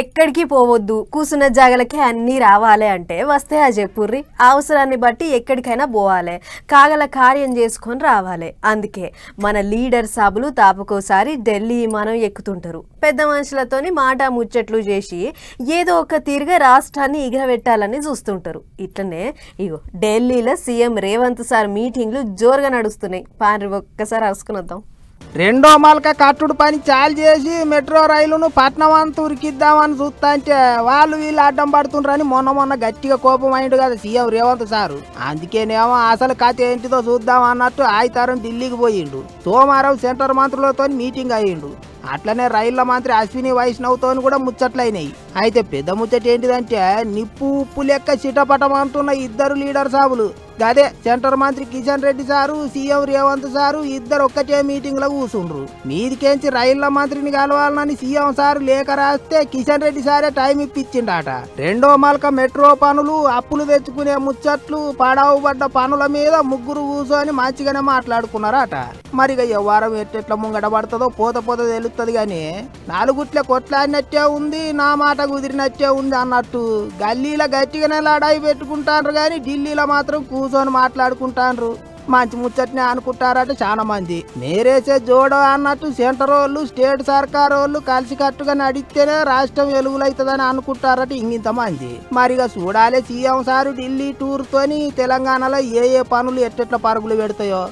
ఎక్కడికి పోవద్దు, కూసున్న జాగలకే అన్నీ రావాలి అంటే వస్తే ఆ చెప్పుర్రి. అవసరాన్ని బట్టి ఎక్కడికైనా పోవాలి, కాగల కార్యం చేసుకొని రావాలి. అందుకే మన లీడర్ సాబులు తాపకోసారి ఢిల్లీ విమానం ఎక్కుతుంటారు. పెద్ద మనుషులతోని మాట ముచ్చట్లు చేసి ఏదో ఒక తీరుగా రాష్ట్రాన్ని ఎగరబెట్టాలని చూస్తుంటారు. ఇట్లనే ఇగో ఢిల్లీలో సీఎం రేవంత్ సార్ మీటింగ్లు జోరుగా నడుస్తున్నాయి. పారి ఒక్కసారి అరుసుకునొద్దాం. రెండో మలక కట్టుడు పని చాలు చేసి మెట్రో రైలును పట్నం అంతా ఉరికిద్దామని చూస్తాంటే వాళ్ళు వీళ్ళు అడ్డం పడుతుండ్రని మొన్న గట్టిగా కోపం అయిండు కదా సీఎం రేవంత్ సారు. అందుకేనేమో అసలు కథ ఏంటిదో చూద్దాం అన్నట్టు ఆయితారం ఢిల్లీకి పోయిండు. సోమవారం సెంటర్ మంత్రులతో మీటింగ్ అయ్యిండు. అట్లనే రైళ్ల మంత్రి అశ్విని వైష్ణవ్తో కూడా ముచ్చట్లయినాయి. అయితే పెద్ద ముచ్చట ఏంటిదంటే నిప్పు ఉప్పు లెక్క చిటపటం అంటున్న ఇద్దరు లీడర్ సాబులు గదే సెంటర్ మంత్రి Kishan Reddy sir, CM Revanth sir ఇద్దరు ఒక్కటే మీటింగ్ లో కూర్చుండ్రు. మీదికేంచి రైళ్ల మంత్రిని కలవాలని సీఎం సారు లేఖ రాస్తే కిషన్ రెడ్డి సారే టైం ఇప్పించిండట. రెండో మల్క మెట్రో పనులు, అప్పులు తెచ్చుకునే ముచ్చట్లు, పడావు పడ్డ పనుల మీద ముగ్గురు కూర్చొని మంచిగానే మాట్లాడుకున్నారట. మరిగా వ్యవహారం ఎట్టెట్లా ముంగట పడుతుందో పోత తెలుస్తుంది గాని నాలుగుట్ల కొట్లాడినట్టే ఉంది, నా మాట కుదిరినట్టే ఉంది అన్నట్టు గల్లీలో గట్టిగానే లడాయి పెట్టుకుంటారు గాని ఢిల్లీలో మాత్రం కూర్చొని మాట్లాడుకుంటారు. మంచి ముచ్చట్నే అనుకుంటారట చాలా మంది. నేరేసే జోడో అన్నట్టు సెంటర్ వాళ్ళు స్టేట్ సర్కార్ వాళ్ళు కలిసి కట్టుగా నడిస్తేనే రాష్ట్రం వెలుగులైతుందని అనుకుంటారట ఇంత మంది. మరిగా చూడాలి సీఎం సారు ఢిల్లీ టూర్ తోని తెలంగాణలో ఏ పనులు ఎట్టెట్ల పరుగులు పెడతాయో.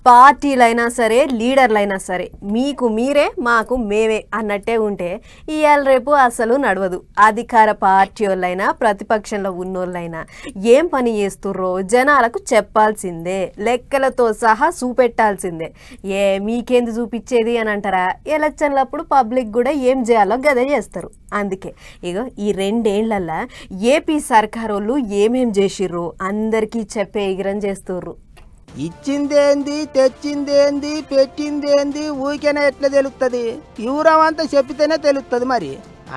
పార్టీలైనా సరే లీడర్లైనా సరే మీకు మీరే మాకు మేమే అన్నట్టే ఉంటే ఇవాళ రేపు అసలు నడవదు. అధికార పార్టీ వాళ్ళైనా ప్రతిపక్షంలో ఉన్నోళ్ళైనా ఏం పని చేస్తుర్రో జనాలకు చెప్పాల్సిందే, లెక్కలతో సహా చూపెట్టాల్సిందే. మీకేంది చూపించేది అని అంటారా? ఎలక్షన్లప్పుడు పబ్లిక్ కూడా ఏం చేయాలో గదే చేస్తారు. అందుకే ఇగో ఈ 2 ఏళ్లల్లా ఏపీ సర్కార్ వాళ్ళు ఏమేం చేసిర్రో అందరికీ చెప్పే ఎగిరం చేస్తుర్రు. ఇచ్చిందేంది, తెచ్చిందేంది, పెట్టిందేంది ఊరికేనే ఎట్లా తెలుస్తుంది? వివరం అంతా చెప్పితేనే తెలుస్తుంది. మరి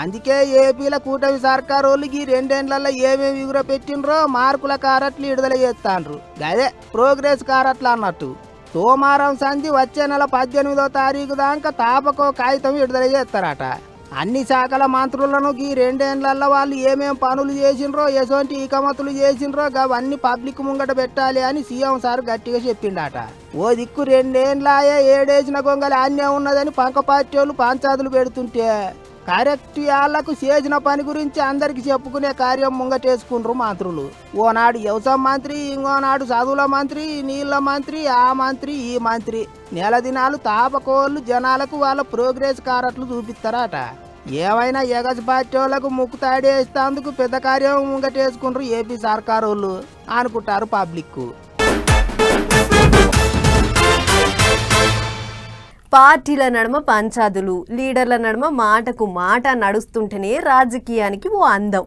అందుకే ఏపీల కూటమి సర్కారు వాళ్ళకి 2 ఏళ్లలో ఏమేమి వివర పెట్టినరో మార్కుల కారట్లు విడుదల చేస్తాండ్రు. అదే ప్రోగ్రెస్ కారట్లు అన్నట్టు. సోమవారం సంధి వచ్చే నెల 18వ తారీఖు దాకా తాపకో కాగితం విడుదల చేస్తారట. అన్ని శాఖల మంత్రులను ఈ 2 ఏళ్లలో వాళ్ళు ఏమేం పనులు చేసిండ్రో, ఎటువంటి ఇకమతులు చేసిండ్రో అవన్నీ పబ్లిక్ ముంగట పెట్టాలి అని సీఎం సార్ గట్టిగా చెప్పిండట. ఓ దిక్కు 2 ఏళ్ళాయే ఏడేసిన గొంగలి అన్నే ఉన్నదని పంక పార్టీ వాళ్ళు పంచాదులు పెడుతుంటే కరెక్ట్ వాళ్ళకు చేసిన పని గురించి అందరికి చెప్పుకునే కార్యం ముంగటేసుకుండ్రు మంత్రులు. ఓనాడు వ్యవసాయ మంత్రి, ఇంకోనాడు చదువుల మంత్రి, నీళ్ల మంత్రి, ఆ మంత్రి, ఈ మంత్రి. నెల దినాలు తాపకోళ్ళు జనాలకు వాళ్ళ ప్రోగ్రెస్ కారట్లు చూపిస్తారట. ఏమైనా ఎగసి పార్టీ వాళ్ళకు ముక్కు తాడేస్తేందుకు పెద్ద కార్యం ముంగటేసుకుండ్రు ఏపీ సర్కారు వాళ్ళు అనుకుంటారు పబ్లిక్. పార్టీల నడుమ పంచాదులు, లీడర్ల నడుమ మాటకు మాట నడుస్తుంటేనే రాజకీయానికి ఓ అందం.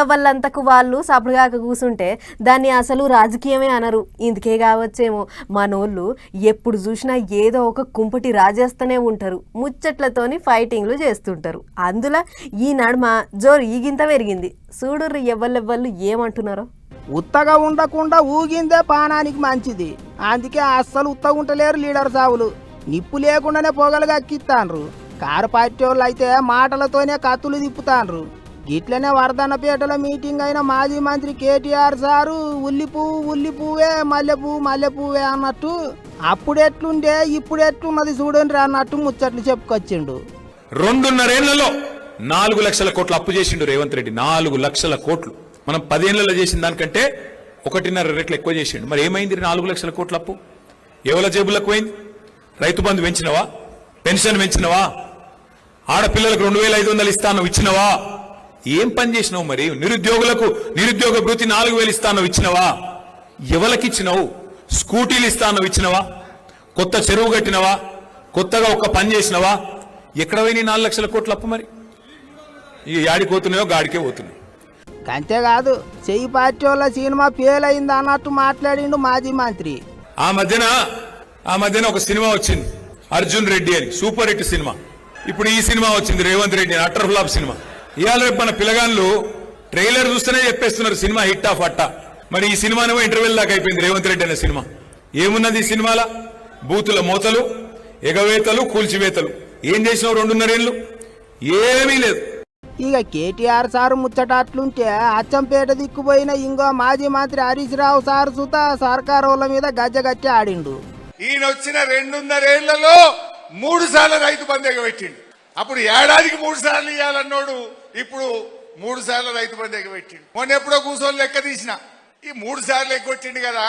ఎవళ్ళంతకు వాళ్ళు సపడగాక కూసుంటే దాన్ని అసలు రాజకీయమే అనరు. ఇందుకే కావచ్చేమో మనోళ్ళు ఎప్పుడు చూసినా ఏదో ఒక కుంపటి రాజేస్తూనే ఉంటారు, ముచ్చట్లతోని ఫైటింగ్లు చేస్తుంటారు. అందులో ఈ నడుమ జోరు ఈగింత పెరిగింది. చూడుర్రి ఎవళ్ళెవ్వళ్ళు ఏమంటున్నారో. ఉత్తగా ఉండకుండా ఊగిందే పానానికి మంచిది. అందుకే అస్సలు ఉత్తగా ఉంటలేరు లీడర్ సావులు. నిప్పు లేకుండానే పొగలుగా అక్కిస్తాండ్రు. కారు పార్టీ వాళ్ళు అయితే మాటలతోనే కత్తులు తిప్పుతాండ్రు. గిట్లనే వర్ధన్నపేటలో మీటింగ్ అయిన మాజీ మంత్రి కేటీఆర్ సారు ఉల్లి పువ్వే మల్లె పువ్వే అన్నట్టు అప్పుడెట్లుండే ఇప్పుడు ఎట్లున్నది చూడండి అన్నట్టు ముచ్చట్లు చెప్పుకొచ్చిండు. 2.5 ఏళ్లలో 4 లక్షల కోట్లు అప్పు చేసిండు రేవంత్ రెడ్డి. 4 లక్షల కోట్లు. మనం 10 ఏళ్లలో చేసిన దానికంటే 1.5 రెట్లు ఎక్కువ చేసిండు. మరి ఏమైంది 4 లక్షల కోట్ల అప్పు? ఎవరి జేబులకు పోయింది? రైతు బంధు పెంచినవా? పెన్షన్ పెంచినవా? ఆడపిల్లలకు 2500 ఇస్తాను ఇచ్చినవా? ఏం పని చేసినావు? మరి నిరుద్యోగులకు నిరుద్యోగ భృతి 4000 ఇస్తాను ఇచ్చినవా? ఎవరికిచ్చినావు? స్కూటీలు ఇస్తాను ఇచ్చినవా? కొత్త చెరువు కట్టినవా? కొత్తగా ఒక్క పని చేసినవా? ఎక్కడ పోయినాయి 4 లక్షల కోట్ల అప్పు? మరి ఇక యాడికి పోతున్నాయో గాడికే పోతున్నాయి. అంతేకాదు చెయ్యి పార్టీ వాళ్ళ సినిమా ఫెయిల్ అయింది అన్నట్టు మాట్లాడిండు మాజీ మంత్రి. ఆ మధ్యన ఒక సినిమా వచ్చింది అర్జున్ రెడ్డి అని, సూపర్ హిట్ సినిమా. ఇప్పుడు ఈ సినిమా వచ్చింది రేవంత్ రెడ్డి అని, అటర్ ఫ్లాప్ సినిమా. ఇవాళ రేపు మన పిల్లగాళ్ళు ట్రైలర్ చూస్తేనే చెప్పేస్తున్నారు సినిమా హిట్ ఆఫ్ అట్టా. మరి ఈ సినిమానేమో ఇంటర్వెల్ దాకా అయిపోయింది రేవంత్ రెడ్డి అనే సినిమా. ఏమున్నది ఈ సినిమాలో? బూతుల మోతలు, ఎగవేతలు కూల్చివేతలు. ఏం చేసినావు 2.5 ఏళ్ళు? ఏమీ లేదు. ఇక కేటీఆర్ సారు ముచ్చట అట్లుంటే అచ్చంపేట దిక్కుపోయిన ఇంకో మాజీ మంత్రి హరీష్ రావు సారు సుత సర్కారోళ్ళ మీద గజ్జగట్టి ఆడిండు. ఈయన వచ్చిన 2.5 ఏళ్లలో 3 సార్లు రైతు బంధు ఎగబెట్టిండు. అప్పుడు ఏడాదికి 3 సార్లు ఇవ్వాలన్నోడు ఇప్పుడు 3 సార్లు రైతు బంధు ఎగబెట్టిండు. మొన్న ఎప్పుడో కూర్చొని లెక్క తీసిన ఈ 3 సార్లు ఎగ్గొట్టిండు కదా,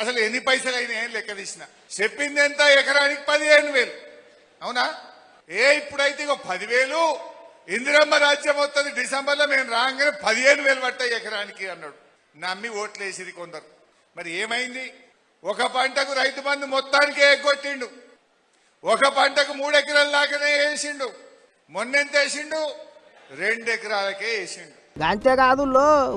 అసలు ఎన్ని పైసలు అయినా ఏం లెక్క తీసిన. చెప్పింది ఎంత? ఎకరానికి 15,000. అవునా? ఇప్పుడైతే ఇక 10,000 ఇందిరమ్మ రాజ్యం వస్తుంది డిసెంబర్లో, మేము రాగానే 15,000 పట్టాయి ఎకరానికి అన్నాడు. నమ్మి ఓట్లేసిది కొందరు. మరి ఏమైంది? ఒక పంటకు రైతు బంధు మొత్తానికే ఎగ్గొట్టిండు. ఒక పంటకు 3 ఎకరాల దాకానే వేసిండు. మొన్నెంత వేసిండు? 2 ఎకరాలకే వేసిండు. అంతేకాదు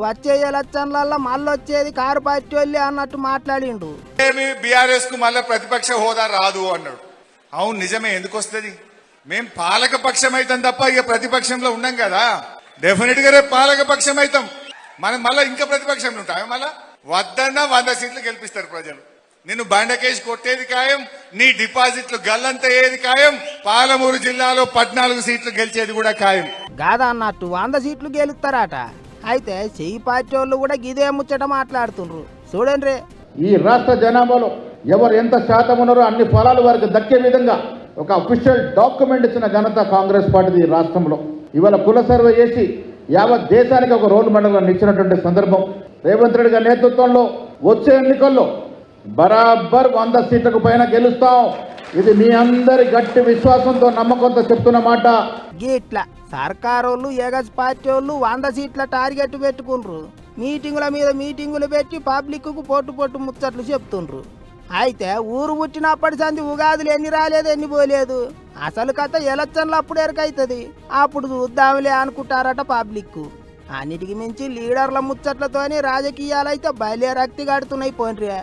వచ్చే ఎలక్షన్లలో మళ్ళీ వచ్చేది కారు పార్టీ వాళ్ళే అన్నట్టు మాట్లాడిండు. ఏమి బీఆర్ఎస్ కు మళ్ళీ ప్రతిపక్ష హోదా రాదు అన్నాడు. అవును, నిజమే. ఎందుకు వస్తుంది? మేం పాలక పక్షం అవుతాం తప్ప ఇక ప్రతిపక్షంలో ఉన్నాం కదా. డెఫినెట్ గా రేపు పాలక పక్షం అవుతాం. మనం మళ్ళీ ఇంకా ప్రతిపక్షంలో ఉంటాం. మళ్ళా వద్దన్నా 100 సీట్లు గెలిపిస్తారు ప్రజలు. నిన్ను బండకేసి కొట్టేది ఖాయం, నీ డిపాజిట్లు గల్లంత అయ్యేది ఖాయం, పాలమూరు జిల్లాలో 14 సీట్లు గెలిచేది కూడా ఖాయం. కాదన్నట్టు 100 సీట్లు గెలుస్తారట. అయితే చెయ్యి పార్టీ వాళ్ళు కూడా గిదే ముచ్చట మాట్లాడుతుండ్రు. చూడండి, ఈ రాష్ట్ర జనాభాలో ఎవరు ఎంత శాతం ఉన్నారో అన్ని ఫలాలు వారికి దక్కే విధంగా ఒక అఫీషియల్ డాక్యుమెంట్ ఇచ్చిన ఘనత కాంగ్రెస్ పార్టీది ఈ రాష్ట్రంలో. ఇవాళ కుల సర్వే చేసి యావత్ దేశానికి ఒక రోల్ మోడల్ ఇచ్చినటువంటి సందర్భం. రేవంత్ రెడ్డి గారి నేతృత్వంలో వచ్చే ఎన్నికల్లో బరాబర్ 100 సీట్లకు పైన గెలుస్తాం. ఇది మీ అందరి గట్టి విశ్వాసంతో నమ్మకంతో చెప్తున్న మాట. గిట్లా సర్కారోళ్ళు ఎగస్ పార్టీ వాళ్ళు 100 సీట్ల టార్గెట్ పెట్టుకుండ్రు. మీటింగుల మీద మీటింగులు పెట్టి పబ్లిక్ కు పొట్టు ముచ్చట్లు చెప్తుండ్రు. అయితే ఊరు పుట్టినప్పటి సంది ఉగాదులు ఎన్ని రాలేదు, ఎన్ని పోలేదు. అసలు కథ ఎలక్షన్లు అప్పుడు ఎరకైతుంది. అప్పుడు చూద్దాంలే అనుకుంటారట పబ్లిక్. అన్నిటికి మించి లీడర్ల ముచ్చట్లతోని రాజకీయాలైతే బయలే రక్తి కడుతున్నాయి. పోన్రే,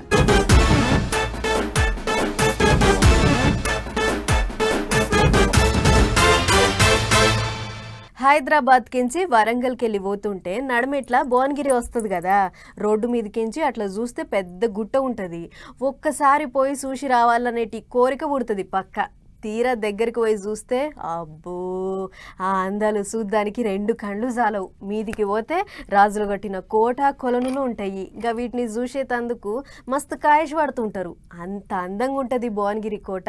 హైదరాబాద్ కించి వరంగల్కి వెళ్ళి పోతుంటే నడమిట్లా భువనగిరి వస్తుంది కదా, రోడ్డు మీదకించి అట్లా చూస్తే పెద్ద గుట్ట ఉంటుంది. ఒక్కసారి పోయి చూసి రావాలనేటి కోరిక పుడుతుంది పక్క. తీరా దగ్గరికి పోయి చూస్తే అబ్బో, ఆ అందాలు చూడ్డానికి 2 కళ్ళు చాలవు. మీదికి పోతే రాజులు కట్టిన కోట కొలనులు ఉంటాయి. ఇంకా వీటిని చూసేటందుకు మస్తు కాయష్ పడుతుంటారు. అంత అందంగా ఉంటుంది భువనగిరి కోట.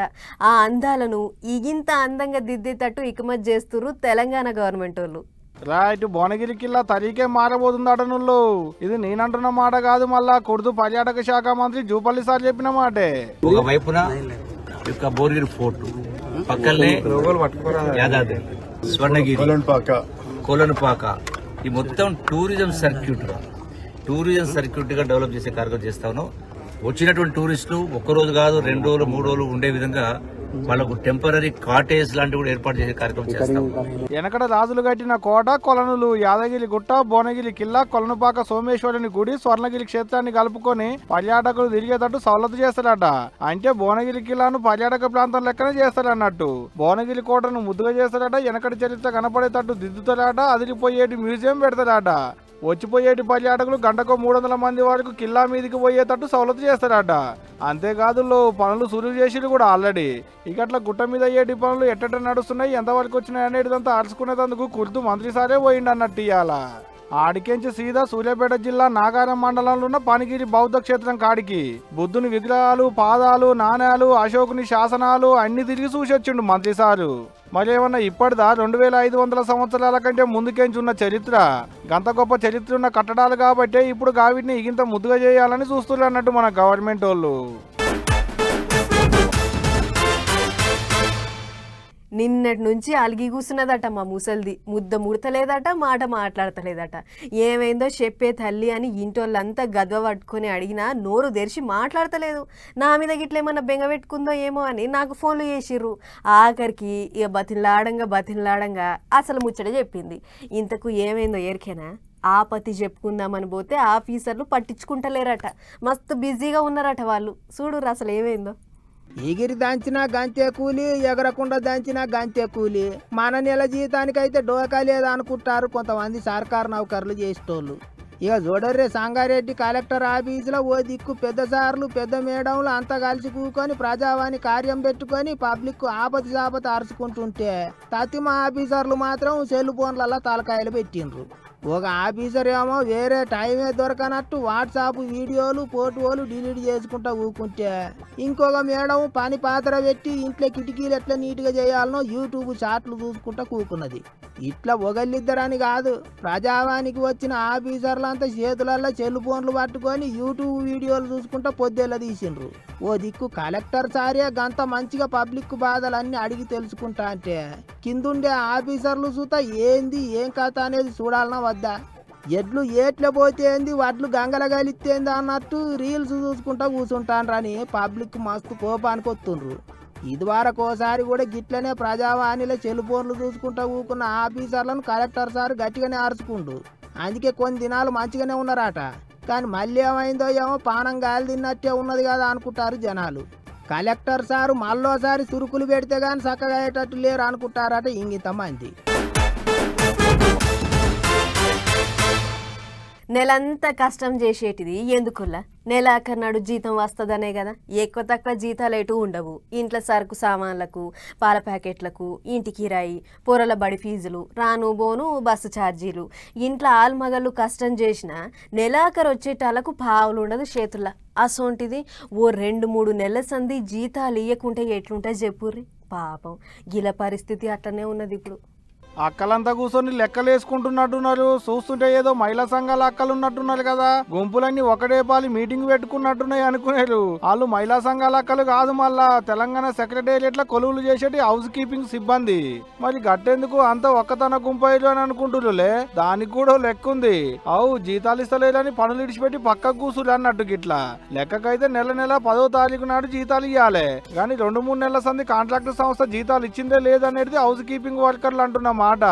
ఆ అందాలను ఇగింత అందంగా దిద్దేటట్టు ఇకమత్ చేస్తున్నారు తెలంగాణ గవర్నమెంట్ వాళ్ళు. రైట్, భువనగిరి కిల్లా తరీకే మారబోతుందట నువ్వు. ఇది నేనంటున్న మాట కాదు, మళ్ళా కుర్దు పర్యాటక శాఖ మంత్రి జూపల్లి సార్ చెప్పిన మాటే. ఒకవైపున భువనగిరి ఫోర్టు, పక్కనే యాదాద్రి, స్వర్ణగిరి, కోలనుపాక, ఈ మొత్తం టూరిజం సర్క్యూట్ గా డెవలప్ చేసే కార్యక్రమం చేస్తా ఉన్నాం. వచ్చినటువంటి టూరిస్టులు 1 రోజు కాదు 2 రోజులు 3 రోజులు ఉండే విధంగా వాళ్ళకు టెంపరీ కాటేజ్ లాంటివి కూడా ఏర్పాటు చేసే కార్యక్రమం చేస్తాం. వెనకడ రాజులు కట్టిన కోట కొలనులు, యాదగిరి గుట్ట, భువనగిరి కిల్లా, కొలనుపాక సోమేశ్వరుని గుడి, స్వర్ణగిరి క్షేత్రాన్ని కలుపుకొని పర్యాటకులు తిరిగేటట్టు సవలతు చేస్తారట. అంటే భువనగిరి కిల్లాను పర్యాటక ప్రాంతం లెక్కనే చేస్తారన్నట్టు. భువనగిరి కోటను ముద్దుగా చేస్తారట. వెనకటి చరిత్ర కనపడేటట్టు దిద్దుతారట. అదిరిపోయేటి మ్యూజియం పెడతారట. వచ్చిపోయేటి పర్యాటకులు గంటకు 300 మంది వరకు కిల్లా మీదకి పోయేటట్టు సవలతు చేస్తారట. అంతేకాదు పనులు సులువు చేసి కూడా ఆల్రెడీ. ఇక అట్లా గుట్ట మీద అయ్యేటి పనులు ఎట్ట నడుస్తున్నాయి, ఎంతవరకు వచ్చినాయి అనేటిదంతా అరుచుకునేందుకు కుర్దు మంత్రి సారే పోయిండు అన్నట్టు. ఇవాళ ఆడికెంచి సీదా సూర్యాపేట జిల్లా నాగారం మండలంలో ఉన్న పానిగిరి బౌద్ధ క్షేత్రం కాడికి బుద్ధుని విగ్రహాలు, పాదాలు, నాణ్యాలు, అశోకుని శాసనాలు అన్ని తిరిగి చూసొచ్చిండు మంత్రి సారు. మరేమన్నా ఇప్పటిదా 2500 సంవత్సరాల కంటే ముందుకెంచి ఉన్న చరిత్ర, గంత గొప్ప చరిత్ర ఉన్న కట్టడాలు కాబట్టే ఇప్పుడు గావిటిని ఇగింత ముద్దుగా చేయాలని చూస్తున్నారు అన్నట్టు మన గవర్నమెంట్ వాళ్ళు. నిన్నటి నుంచి అలిగి కూసున్నదట మా ముసల్ది. ముద్ద ముడతలేదట, మాట మాట్లాడతలేదట. ఏమైందో చెప్పే తల్లి అని ఇంటోళ్ళంతా గద్వ పట్టుకొని అడిగినా నోరు తెరిచి మాట్లాడతలేదు. నా మీద గిట్లేమన్నా బెంగ పెట్టుకుందో ఏమో అని నాకు ఫోన్లు చేసిర్రు. ఆఖరికి ఇక బతిలాడంగా అసలు ముచ్చట చెప్పింది. ఇంతకు ఏమైందో ఎరికేనా? ఆపతి చెప్పుకుందామని పోతే ఆఫీసర్లు పట్టించుకుంటలేరట. మస్తు బిజీగా ఉన్నారట వాళ్ళు. చూడు అసలు ఏమైందో. ఎగిరి దంచినా గంతే కూలి, ఎగరకుండా దంచినా గంతే కూలి. మన నెల జీతానికైతే డోకా లేదనుకుంటారు కొంతమంది సర్కారు నౌకర్లు చేసేటోళ్ళు. ఇక చూడర్రే సంగారెడ్డి కలెక్టర్ ఆఫీసులో ఓ దిక్కు పెద్ద సార్లు పెద్ద మేడంలు అంతా కలిసి కూకొని ప్రజావాణి కార్యం పెట్టుకొని పబ్లిక్ ఆపతి సాపతి అరుచుకుంటుంటే తతిమ ఆఫీసర్లు మాత్రం సెల్ ఫోన్లలో తలకాయలు పెట్టిండ్రు. ఒక ఆఫీసర్ ఏమో వేరే టైమే దొరకనట్టు వాట్సాప్ వీడియోలు ఫోటోలు డిలీట్ చేసుకుంటా ఊకుంటే ఇంకొక మేడం పని పాత్ర పెట్టి ఇంట్లో కిటికీలు ఎట్లా నీట్గా చేయాలనో యూట్యూబ్ షార్ట్లు చూసుకుంటా కూకున్నది. ఇట్లా ఒకళ్ళిద్దరని కాదు, ప్రజావానికి వచ్చిన ఆఫీసర్లంతా చేతులలో సెల్ ఫోన్లు పట్టుకొని యూట్యూబ్ వీడియోలు చూసుకుంటా పొద్దులా తీసిండ్రు. ఓ దిక్కు కలెక్టర్ సారే గంత మంచిగా పబ్లిక్ బాధలన్నీ అడిగి తెలుసుకుంటా అంటే కిందుండే ఆఫీసర్లు చూత ఏంది ఏం కథ అనేది చూడాలన్నా వద్దా? ఎడ్లు ఏట్ల పోతేంది వడ్లు గంగల గలిస్తేంది అన్నట్టు రీల్స్ చూసుకుంటా కూర్చుంటాన్రని పబ్లిక్ మస్తు కోపానికి వస్తుండ్రు. ఇదివరకోసారి కూడా గిట్లనే ప్రజావాణిలో సెల్ ఫోన్లు చూసుకుంటా ఊకున్న ఆఫీసర్లను కలెక్టర్ సార్ గట్టిగానే అరుచుకుండు. అందుకే కొన్ని దినాలు మంచిగానే ఉన్నారట. కానీ మళ్ళీ ఏమైందో ఏమో పానం గాలి తిన్నట్టే ఉన్నది కదా అనుకుంటారు జనాలు. కలెక్టర్ సారు మళ్ళోసారి చురుకులు పెడితే కానీ చక్కగా అయ్యేటట్టు లేరు అనుకుంటారట ఇంగింతమంది. నెలంతా కష్టం చేసేటిది ఎందుకుల్లా? నెలాఖరునాడు జీతం వస్తుందనే కదా. ఎక్కువ తక్కువ జీతాలు ఎటు ఉండవు. ఇంట్లో సరుకు సామాన్లకు, పాల ప్యాకెట్లకు, ఇంటి కిరాయి, పొరల బడి ఫీజులు, రాను బోను బస్సు ఛార్జీలు, ఇంట్లో ఆల్మగళ్ళు కష్టం చేసినా నెలాఖరు వచ్చేటాలకు పావులు ఉండదు చేతుల్లో. అసోంటిది ఓ 2-3 నెలల సంది జీతాలు ఇయ్యకుంటే ఎట్లుంటాయి చెప్పుర్రి. పాపం గిల పరిస్థితి అట్లనే ఉన్నది ఇప్పుడు. అక్కలంతా కూర్చొని లెక్కలేసుకుంటున్నట్టున్నారు. చూస్తుంటే ఏదో మహిళా సంఘాల అక్కలు ఉన్నట్టున్నారు కదా. గుంపులన్నీ ఒకటే పాలి మీటింగ్ పెట్టుకున్నట్టున్నాయి అనుకునేరు. వాళ్ళు మహిళా సంఘాల అక్కలు కాదు, మళ్ళా తెలంగాణ సెక్రటేరియట్ లో కొలువులు చేసేటి హౌస్ కీపింగ్ సిబ్బంది. మరి గట్టెందుకు అంతా ఒక్కతన గుంపైలు అని అనుకుంటురులే. దానికి కూడా లెక్క ఉంది. అవు జీతాలు ఇస్తలేదని పనులు ఇడిచిపెట్టి పక్కకు కూసురు అన్నట్టు. గిట్లా లెక్కకైతే నెల 10వ తారీఖు నాడు జీతాలు ఇవ్వాలి. కానీ 2-3 నెలల సంది కాంట్రాక్టర్ సంస్థ జీతాలు ఇచ్చిందే లేదనేది హౌస్ కీపింగ్ వర్కర్లు అంటున్నాం మాట.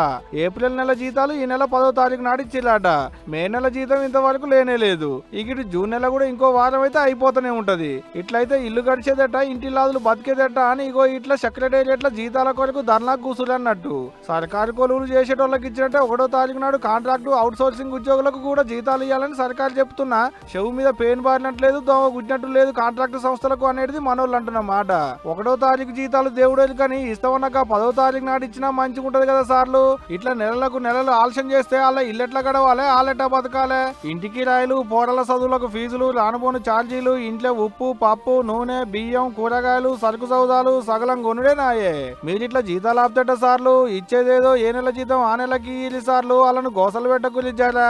ఏప్రిల్ నెల జీతాలు ఈ నెల 10వ తారీఖు నాడు ఇచ్చిలాట. మే నెల జీతం ఇంతవరకు లేనే లేదు. ఇక జూన్ నెల కూడా ఇంకో వారం అయితే అయిపోతూనే ఉంటది. ఇట్లయితే ఇల్లు గడిచేదట, ఇంటి లాదులు బతికేదట అని ఇగో ఇట్లా సెక్రటేరియట్ల జీతాల కొరకు ధర్నాకు కూసులన్నట్టు. సర్కారు కొలువులు చేసేటోళ్ళకి ఇచ్చినట్టే 1వ తారీఖు నాడు కాంట్రాక్టు అవుట్ సోర్సింగ్ ఉద్యోగులకు కూడా జీతాలు ఇవ్వాలని సర్కారు చెప్తున్నా చెవు మీద పెయిన్ బారినట్లేదు, దోమ గుచ్చినట్టు లేదు కాంట్రాక్టు సంస్థలకు అనేది మనోళ్ళు అంటున్న మాట. 1వ తారీఖు జీతాలు దేవుడేలు కానీ ఇస్తామన్నాక 10వ తారీఖు నాడు ఇచ్చినా మంచిగా ఉంటది కదా సార్లు. ఇట్లా నెలలు ఆలస్యం చేస్తే వాళ్ళ ఇల్లెట్లా గడవాలి, వాళ్ళెట్లా బతకాలి? ఇంటికి రాయలు, పోరల చదువులకు ఫీజులు, రానుపోను ఛార్జీలు, ఇంట్లో ఉప్పు పప్పు నూనె బియ్యం కూరగాయలు సరుకు సౌదాలు సగలం కొనుడే నాయే. మీరిట్లా జీతాలు ఆపుతట సార్లు. ఇచ్చేదేదో ఏ నెల జీతం ఆ నెలకి సార్లు. వాళ్ళను గోసలు పెట్టకులిచ్చారా?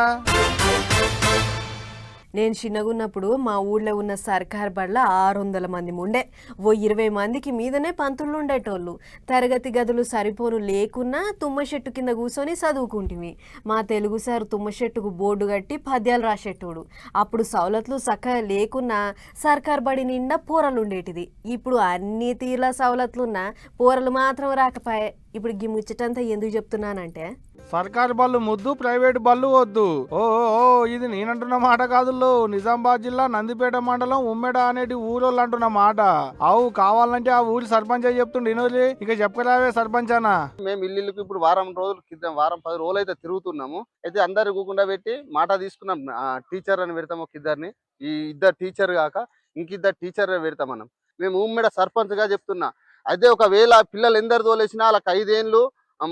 నేను చిన్నగున్నప్పుడు మా ఊళ్ళో ఉన్న సర్కార్ బళ్ళ 600 మంది ఉండే. ఓ 20 మందికి మీదనే పంతులు ఉండేటోళ్ళు. తరగతి గదులు సరిపోను లేకున్నా తుమ్మ చెట్టు కింద కూర్చొని చదువుకుంటిమి. మా తెలుగు సార్ తుమ్మ చెట్టుకు బోర్డు కట్టి పద్యాలు రాసేటోడు. అప్పుడు సవలతులు చక్కగా లేకున్నా సర్కార్ బడి నిండా పోరలు ఉండేటిది. ఇప్పుడు అన్ని తీర్ల సవలతులున్నా పోరలు మాత్రం రాకపాయే. ఇప్పుడు ఈ ముచ్చటంతా ఎందుకు చెప్తున్నానంటే, సర్కారు బళ్ళు ముద్దు, ప్రైవేట్ బళ్ళు వద్దు. ఓ ఇది నేనంటున్న మాట కాదుల్లో. నిజామాబాద్ జిల్లా నందిపేట మండలం ఉమ్మెడ అనేటి ఊరోళ్ళు అంటున్న మాట. అవు కావాలంటే ఆ ఊరి సర్పంచ్ చెప్తుండే ఇనోలి. ఇక చెప్పరావే సర్పంచ్ అన్న. మేము ఇల్లుకి ఇప్పుడు వారం రోజుల క్రితం 10 రోజులు అయితే తిరుగుతున్నాము. అయితే అందరు కూకుండా పెట్టి మాట తీసుకున్నాం. టీచర్ అని పెడతాము ఒక ఇద్దరిని. ఈ ఇద్దరు టీచర్ కాక ఇంకిద్దరు టీచర్ పెడతాం మనం. మేము ఉమ్మెడ సర్పంచ్ గా చెప్తున్నా. అదే ఒకవేళ పిల్లలు ఎందరు తోలేసినా వాళ్ళకి 5 ఏళ్ళు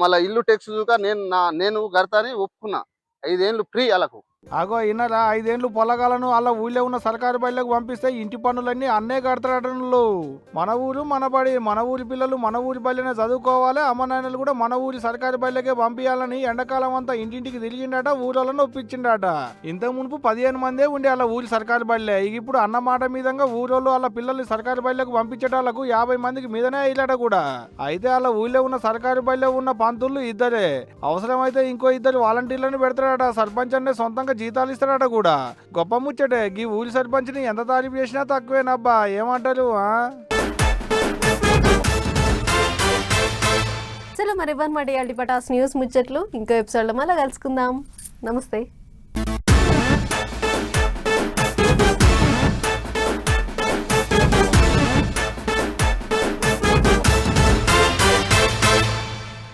మళ్ళీ ఇల్లు టెక్స్ చూక నేను గడతాని ఒప్పుకున్నా. 5 ఏళ్ళు ఫ్రీ వాళ్ళకు. అగో ఇన్నరా 5 ఏళ్ళు పొలగాలను వాళ్ళ ఊళ్ళో ఉన్న సర్కారు బళ్ళకు పంపిస్తే ఇంటి పనులన్నీ అన్నే కడతాడటంలో. మన ఊరు మన బడి, మన ఊరి పిల్లలు మన ఊరి బళ్ళనే చదువుకోవాలి. అమ్మ నాయనలు కూడా మన ఊరి సర్కారు బళ్ళకే పంపించాలని ఎండాకాలం అంతా ఇంటింటికి తిరిగిండట, ఊరోళ్ళను ఒప్పించిండట. ఇంతకు మునుపు 15 మందే ఉండే వాళ్ళ ఊరి సర్కారు బళ్ళే. ఇప్పుడు అన్న మాట మీదంగా ఊరోళ్ళు వాళ్ళ పిల్లల్ని సర్కారు బళ్ళకు పంపించేటాలకు 50 మందికి మీదనే అయ్యాట కూడా. అయితే వాళ్ళ ఊళ్ళో ఉన్న సర్కారు బళ్ళో ఉన్న పంతులు ఇద్దరే. అవసరమైతే ఇంకో 2 వాలంటీర్లను పెడతాడట. సర్పంచ్ అంటే సొంతంగా జీతాలు ఇస్తాడట కూడా. గొప్ప ముచ్చటే. ఈ ఊరి సర్పంచ్ని ఎంత తారీఫ్ చేసినా తక్కువేనబ్బా. ఏమంటారు? చలో మరి ఇవ్వనమాట ఇవాళ పటాస్ న్యూస్ ముచ్చట్లు. ఇంకో ఎపిసోడ్లో మళ్ళీ కలుసుకుందాం. నమస్తే.